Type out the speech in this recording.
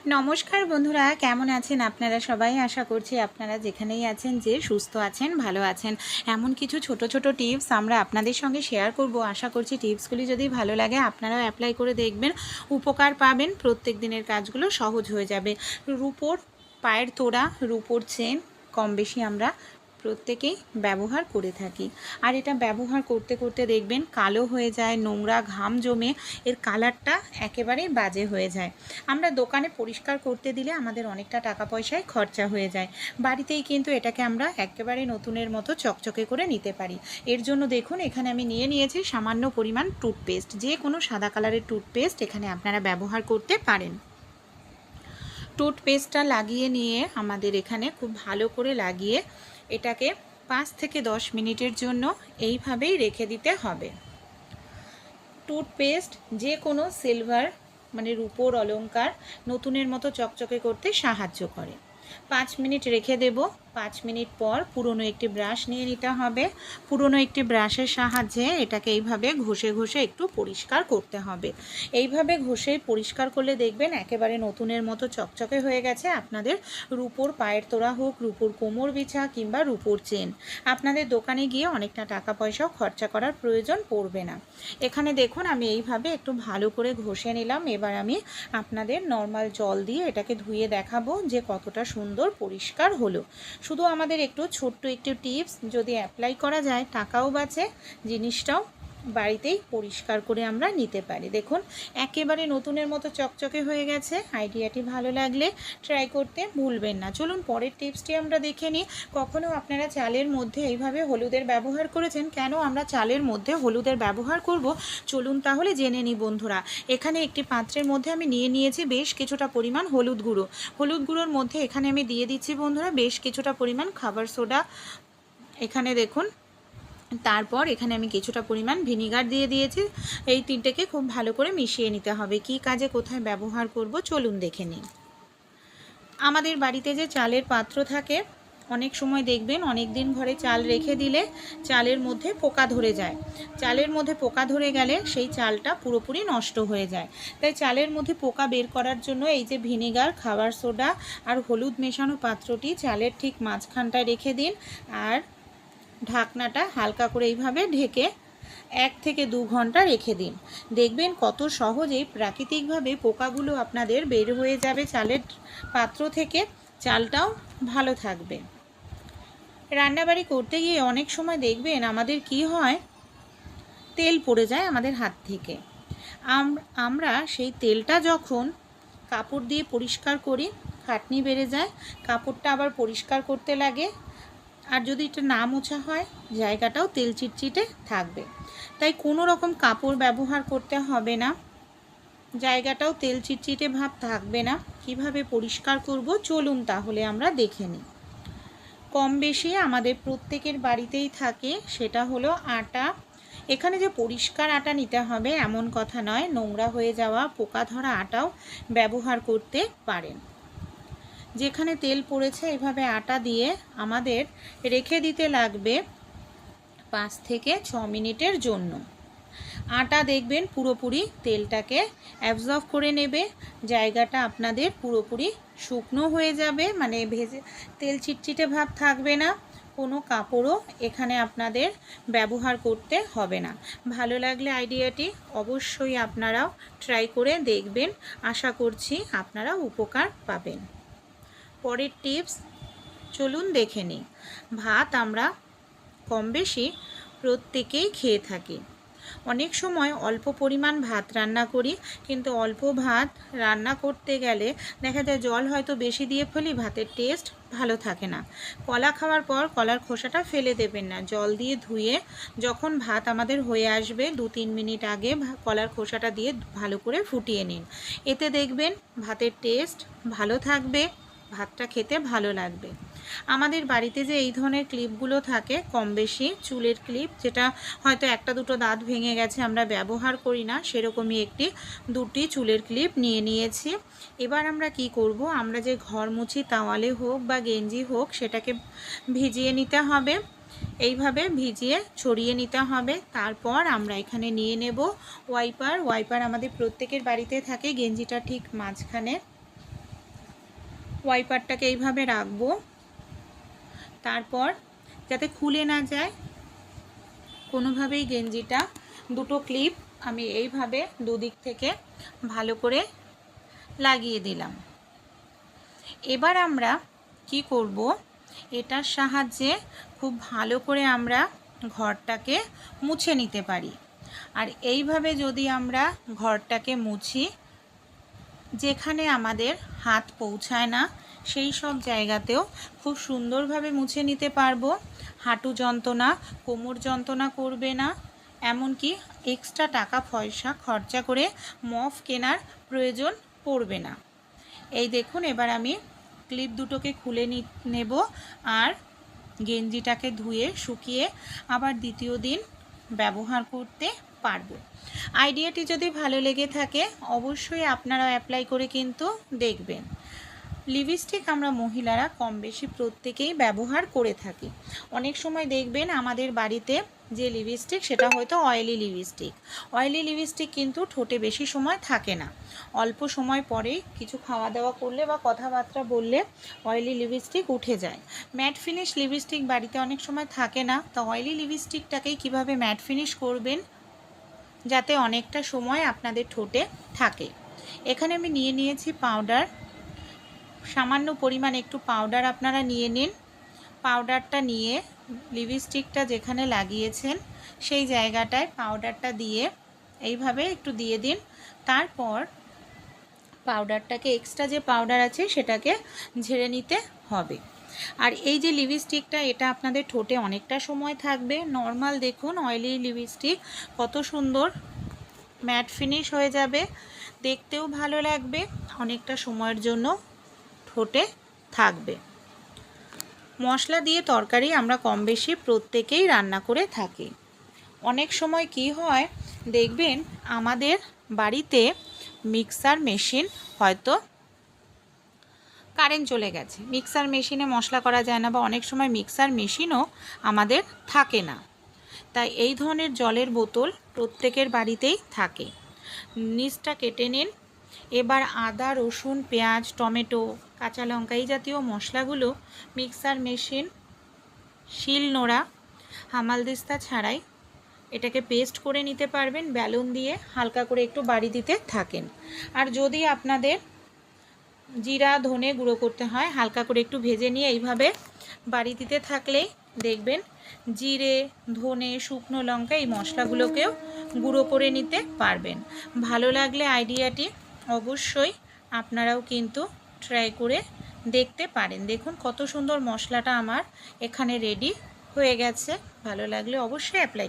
नमस्कार बंधुरा केमन आছেন আপনারা সবাই आशा করছি আপনারা যেখানেই আছেন যে সুস্থ আছেন ভালো আছেন। এমন কিছু ছোট ছোট টিপস আমরা আপনাদের সঙ্গে শেয়ার করব। আশা করছি টিপসগুলি যদি ভালো লাগে আপনারাও অ্যাপ্লাই করে দেখবেন, উপকার পাবেন, প্রত্যেক দিনের কাজগুলো সহজ হয়ে যাবে। রূপোর পায়ের তোড়া, রূপোর চেন কম বেশি আমরা প্রত্যেকেই ব্যবহার করে থাকি। আর এটা ব্যবহার করতে করতে দেখবেন কালো হয়ে যায়, নোংরা ঘাম জমে এর কালারটা একেবারেই বাজে হয়ে যায়। আমরা দোকানে পরিষ্কার করতে দিলে আমাদের অনেকটা টাকা পয়সায় খরচা হয়ে যায়। বাড়িতেই কিন্তু এটাকে আমরা একেবারে নতুনের মতো চকচকে করে নিতে পারি। এর জন্য দেখুন এখানে আমি নিয়েছি সামান্য পরিমাণ টুথপেস্ট। যে কোনো সাদা কালারের টুথপেস্ট এখানে আপনারা ব্যবহার করতে পারেন। টুথপেস্টটা লাগিয়ে নিয়ে আমাদের এখানে খুব ভালো করে লাগিয়ে এটাকে 5 থেকে 10 মিনিটের জন্য এইভাবেই রেখে দিতে হবে। টুথপেস্ট যে কোনো সিলভার মানে রূপোর অলংকার নতুনের মতো চকচকে করতে সাহায্য করে। 5 মিনিট রেখে দেব। 5 মিনিট পর পুরনো একটি ব্রাশ নিয়ে নিতে হবে। পুরনো একটি ব্রাশের সাহায্যে এটাকে এইভাবে ঘষে ঘষে একটু পরিষ্কার করতে হবে। এইভাবে ঘষে পরিষ্কার করলে দেখবেন একেবারে নতুনের মতো চকচকে হয়ে গেছে আপনাদের রূপোর পায়ের তোড়া হোক, রূপোর কোমর বিছা কিংবা রূপোর চেন। আপনাদের দোকানে গিয়ে অনেকটা টাকা পয়সাও খরচা করার প্রয়োজন পড়বে না। এখানে দেখুন আমি এইভাবে একটু ভালো করে ঘষে নিলাম। এবার আমি আপনাদের নর্মাল জল দিয়ে এটাকে ধুয়ে দেখাবো যে কতটা সুন্দর পরিষ্কার হলো। শুধু আমাদের একটু ছোট্ট একটু টিপস যদি অ্যাপ্লাই করা যায় টাকাও বাঁচে, জিনিসটাও বাড়িতেই পরিষ্কার করে আমরা নিতে পারি। দেখুন একেবারে নতুনের মতো চকচকে হয়ে গেছে। আইডিয়াটি ভালো লাগলে ট্রাই করতে ভুলবেন না। চলুন পরের টিপসটি আমরা দেখে নিই। কখনও আপনারা চালের মধ্যে এইভাবে হলুদের ব্যবহার করেছেন? কেন আমরা চালের মধ্যে হলুদের ব্যবহার করব চলুন তাহলে জেনে নিই বন্ধুরা। এখানে একটি পাত্রের মধ্যে আমি নিয়েছি বেশ কিছুটা পরিমাণ হলুদ গুঁড়ো। হলুদ গুঁড়োর মধ্যে এখানে আমি দিয়ে দিচ্ছি বন্ধুরা বেশ কিছুটা পরিমাণ খাবার সোডা। এখানে দেখুন তারপর এখানে আমি কিছুটা পরিমাণ ভিনিগার দিয়ে দিয়েছি। এই তিনটেকে খুব ভালো করে মিশিয়ে নিতে হবে। কি কাজে কোথায় ব্যবহার করব চলুন দেখে নিই। আমাদের বাড়িতে যে চালের পাত্র থাকে অনেক সময় দেখবেন অনেক দিন ঘরে চাল রেখে দিলে চালের মধ্যে পোকা ধরে যায়। চালের মধ্যে পোকা ধরে গেলে সেই চালটা পুরোপুরি নষ্ট হয়ে যায়। তাই চালের মধ্যে পোকা বের করার জন্য এই যে ভিনিগার, খাবার সোডা আর হলুদ মেশানো পাত্রটি চালের ঠিক মাঝখানটায় রেখে দিন। আর ঢাকনাটা হালকা করে এইভাবে ঢেকে 1 থেকে 2 ঘন্টা রেখে দিন। দেখবেন কত সহজেই প্রাকৃতিকভাবে পোকাগুলো আপনাদের বের হয়ে যাবে চালের পাত্র থেকে। চালটাও ভালো থাকবে। রান্নাবাড়ি করতে গিয়ে অনেক সময় দেখবেন আমাদের কি হয়, তেল পড়ে যায় আমাদের হাত থেকে। আমরা সেই তেলটা যখন কাপড় দিয়ে পরিষ্কার করি খাটনি বেড়ে যায়, কাপড়টা আবার পরিষ্কার করতে লাগে। আর যদি এটা না মোছা হয় জায়গাটাও তেল চিটচিটে থাকবে। তাই কোনো রকম কাপড় ব্যবহার করতে হবে না, জায়গাটাও তেল চিটচিটে ভাব থাকবে না। কিভাবে পরিষ্কার করব চলুন তাহলে আমরা দেখে নিই। কম বেশি আমাদের প্রত্যেকের বাড়িতেই থাকে, সেটা হলো আটা। এখানে যে পরিষ্কার আটা নিতে হবে এমন কথা নয়, নোংরা হয়ে যাওয়া পোকা ধরা আটাও ব্যবহার করতে পারেন। যেখানে তেল পড়েছে এভাবে আটা দিয়ে আমাদের রেখে দিতে লাগবে 5 থেকে 6 মিনিটের জন্য। আটা দেখবেন পুরোপুরি তেলটাকে অ্যাবজর্ব করে নেবে, জায়গাটা আপনাদের পুরোপুরি শুকনো হয়ে যাবে, মানে ভেজে তেল চিটচিটে ভাব থাকবে না। কোনো কাপড়ও এখানে আপনাদের ব্যবহার করতে হবে না। ভালো লাগলে আইডিয়াটি অবশ্যই আপনারাও ট্রাই করে দেখবেন। আশা করছি আপনারা উপকার পাবেন। পরের টিপস চলুন দেখে নিই। ভাত আমরা কম বেশি প্রত্যেকেই খেয়ে থাকি। অনেক সময় অল্প পরিমাণ ভাত রান্না করি, কিন্তু অল্প ভাত রান্না করতে গেলে দেখা যায় জল হয়তো বেশি দিয়ে ফেলি, ভাতের টেস্ট ভালো থাকে না। কলা খাওয়ার পর কলার খোসাটা ফেলে দেবেন না, জল দিয়ে ধুয়ে যখন ভাত আমাদের হয়ে আসবে 2-3 মিনিট আগে কলার খোসাটা দিয়ে ভালো করে ফুটিয়ে নিন। এতে দেখবেন ভাতের টেস্ট ভালো থাকবে, ভাতটা খেতে ভালো লাগবে। আমাদের বাড়িতে যে এই ধরনের ক্লিপগুলো থাকে কম বেশি চুলের ক্লিপ, যেটা হয়তো একটা দুটো দাঁত ভেঙে গেছে আমরা ব্যবহার করি না, সেরকমই একটি দুটি চুলের ক্লিপ নিয়েছি। এবার আমরা কি করব, আমরা যে ঘর মুছি তাওয়ালে হোক বা গেঞ্জি হোক সেটাকে ভিজিয়ে নিতে হবে। এইভাবে ভিজিয়ে ছড়িয়ে নিতে হবে। তারপর আমরা এখানে নিয়ে নেব ওয়াইপার। আমাদের প্রত্যেকের বাড়িতে থাকে, গেঞ্জিটা ঠিক মাঝখানে ওয়াইপারটাকে এইভাবে রাখবো, তারপর যাতে খুলে না যায় কোনোভাবেই গেঞ্জিটা দুটো ক্লিপ আমি এইভাবে দুদিক থেকে ভালো করে লাগিয়ে দিলাম। এবার আমরা কি করব, এটার সাহায্যে খুব ভালো করে আমরা ঘরটাকে মুছে নিতে পারি। আর এইভাবে যদি আমরা ঘরটাকে মুছি, যেখানে আমাদের হাত পৌঁছায় না সেই সব জায়গাতেও খুব সুন্দরভাবে মুছে নিতে পারবো। হাঁটু যন্ত্রণা, কোমর যন্ত্রণা করবে না, এমনকি এক্সট্রা টাকা পয়সা খরচা করে মপ কেনার প্রয়োজন পড়বে না। এই দেখুন, এবার আমি ক্লিপ দুটোকে খুলে নেব আর গেঞ্জিটাকে ধুয়ে শুকিয়ে আবার দ্বিতীয় দিন ব্যবহার করতে পারবো। আইডিয়াটি যদি ভালো লেগে থাকে অবশ্যই আপনারা অ্যাপ্লাই করে কিন্তু দেখবেন। লিপস্টিক আমরা মহিলারা কম বেশি প্রত্যেকেই ব্যবহার করে থাকি। অনেক সময় দেখবেন আমাদের বাড়িতে যে লিপস্টিক সেটা হয়তো অয়েলি লিপস্টিক। অয়েলি লিপস্টিক কিন্তু ঠোঁটে বেশি সময় থাকে না, অল্প সময় পরেই কিছু খাওয়া দাওয়া করলে বা কথাবার্তা বললে অয়েলি লিপস্টিক উঠে যায়। ম্যাট ফিনিশ লিপস্টিক বাড়িতে অনেক সময় থাকে না, তো অয়েলি লিপস্টিকটাকেই কিভাবে ম্যাট ফিনিশ করবেন যাতে অনেকটা সময় আপনাদের ঠোঁটে থাকে। এখানে আমি নিয়েছি পাউডার, সামান্য পরিমাণ একটু পাউডার আপনারা নিয়ে নিন। পাউডারটা নিয়ে লিপস্টিকটা যেখানে লাগিয়েছেন সেই জায়গাটায় পাউডারটা দিয়ে এইভাবে একটু দিয়ে দিন। তারপর পাউডারটাকে, এক্সট্রা যে পাউডার আছে সেটাকে ঝেড়ে নিতে হবে। আর এই যে লিপস্টিকটা, এটা আপনাদের ঠোঁটে অনেকটা সময় থাকবে। নর্মাল দেখুন অয়েলি লিপস্টিক কত সুন্দর ম্যাট ফিনিশ হয়ে যাবে, দেখতেও ভালো লাগবে, অনেকটা সময়ের জন্য ঠোঁটে থাকবে। মশলা দিয়ে তরকারি আমরা কম বেশি প্রত্যেকেই রান্না করে থাকি। অনেক সময় কি হয় দেখবেন আমাদের বাড়িতে মিক্সার মেশিন হয়তো কারেন্ট চলে গেছে, মিক্সার মেশিনে মশলা করা যায় না, বা অনেক সময় মিক্সার মেশিনও আমাদের থাকে না। তাই এই ধরনের জলের বোতল প্রত্যেকের বাড়িতেই থাকে। নিচটা কেটে নিন। এবার আদা, রসুন, পেঁয়াজ, টমেটো, কাঁচা লঙ্কা এই জাতীয় মশলাগুলো মিক্সার মেশিন, শিলনোড়া, হামালদিস্তা ছাড়াই এটাকে পেস্ট করে নিতে পারবেন। বেলুন দিয়ে হালকা করে একটু বাড়ি দিতে থাকেন। আর যদি আপনাদের জিরা ধনে গুঁড়ো করতে হয়, হালকা করে একটু ভেজে নিয়ে এইভাবে বাড়ি দিতে থাকলেই দেখবেন জিরে, ধনে, শুকনো লঙ্কা এই মশলাগুলোকেও গুঁড়ো করে নিতে পারবেন। ভালো লাগলে আইডিয়াটি অবশ্যই আপনারাও কিন্তু ট্রাই করে দেখতে পারেন। দেখুন কত সুন্দর মশলাটা আমার এখানে রেডি হয়ে গেছে। ভালো লাগলে অবশ্যই অ্যাপ্লাই